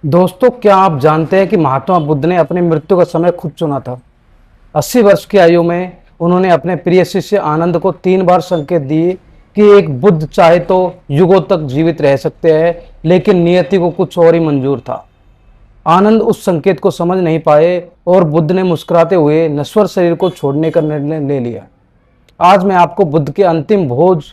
दोस्तों, क्या आप जानते हैं कि महात्मा बुद्ध ने अपनी मृत्यु का समय खुद चुना था। 80 वर्ष की आयु में उन्होंने अपने प्रिय शिष्य आनंद को 3 बार संकेत दिए कि एक बुद्ध चाहे तो युगों तक जीवित रह सकते हैं, लेकिन नियति को कुछ और ही मंजूर था। आनंद उस संकेत को समझ नहीं पाए और बुद्ध ने मुस्कुराते हुए नश्वर शरीर को छोड़ने का निर्णय ले लिया। आज मैं आपको बुद्ध के अंतिम भोज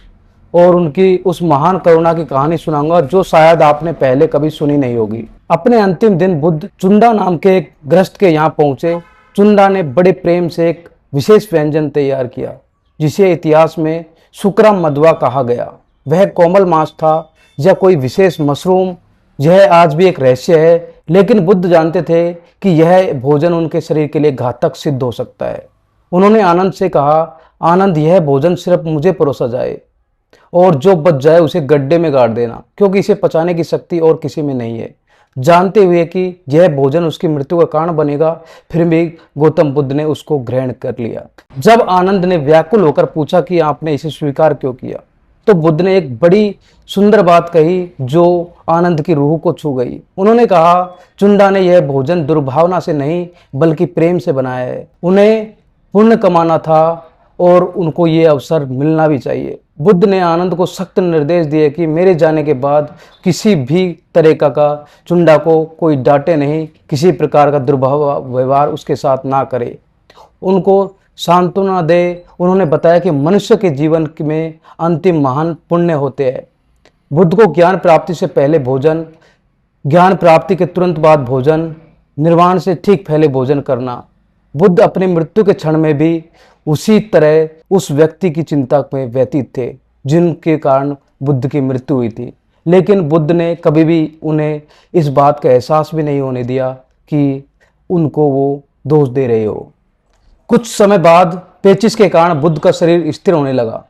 और उनकी उस महान करुणा की कहानी सुनाऊंगा जो शायद आपने पहले कभी सुनी नहीं होगी। अपने अंतिम दिन बुद्ध चुंडा नाम के एक गृहस्थ के यहाँ पहुंचे। चुंडा ने बड़े प्रेम से एक विशेष व्यंजन तैयार किया जिसे इतिहास में शुक्रा मदवा कहा गया। वह कोमल मांस था या कोई विशेष मशरूम, यह आज भी एक रहस्य है, लेकिन बुद्ध जानते थे कि यह भोजन उनके शरीर के लिए घातक सिद्ध हो सकता है। उन्होंने आनंद से कहा, आनंद, यह भोजन सिर्फ मुझे परोसा जाए और जो बच जाए उसे गड्ढे में गाड़ देना, क्योंकि इसे पचाने की शक्ति और किसी में नहीं है। जानते हुए कि यह भोजन उसकी मृत्यु का कारण बनेगा, फिर भी गौतम बुद्ध ने उसको ग्रहण कर लिया। जब आनंद ने व्याकुल होकर पूछा कि आपने इसे स्वीकार क्यों किया, तो बुद्ध ने एक बड़ी सुंदर बात कही जो आनंद की रूह को छू गई। उन्होंने कहा, चुंडा ने यह भोजन दुर्भावना से नहीं बल्कि प्रेम से बनाया है। उन्हें पुण्य कमाना था और उनको ये अवसर मिलना भी चाहिए। बुद्ध ने आनंद को सख्त निर्देश दिए कि मेरे जाने के बाद किसी भी तरह का चुंडा को कोई डांटे नहीं, किसी प्रकार का दुर्भाव व्यवहार उसके साथ ना करे, उनको सांत्वना दे। उन्होंने बताया कि मनुष्य के जीवन में अंतिम महान पुण्य होते हैं। बुद्ध को ज्ञान प्राप्ति से पहले भोजन, ज्ञान प्राप्ति के तुरंत बाद भोजन, निर्वाण से ठीक पहले भोजन करना। बुद्ध अपनी मृत्यु के क्षण में भी उसी तरह उस व्यक्ति की चिंता में व्यतीत थे जिनके कारण बुद्ध की मृत्यु हुई थी, लेकिन बुद्ध ने कभी भी उन्हें इस बात का एहसास भी नहीं होने दिया कि उनको वो दोष दे रहे हो। कुछ समय बाद पेचिश के कारण बुद्ध का शरीर स्थिर होने लगा।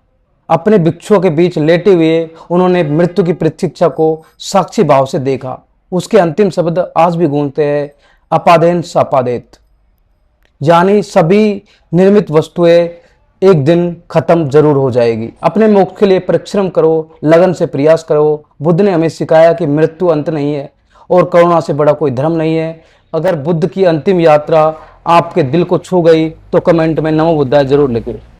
अपने भिक्षुओं के बीच लेटे हुए उन्होंने मृत्यु की प्रतीक्षा को साक्षी भाव से देखा। उसके अंतिम शब्द आज भी गूंजते हैं, अपादेन सापादेत, यानी सभी निर्मित वस्तुएं एक दिन खत्म जरूर हो जाएगी। अपने मोक्ष के लिए परिश्रम करो, लगन से प्रयास करो। बुद्ध ने हमें सिखाया कि मृत्यु अंत नहीं है और करुणा से बड़ा कोई धर्म नहीं है। अगर बुद्ध की अंतिम यात्रा आपके दिल को छू गई तो कमेंट में नमो बुद्धाय जरूर लिखें।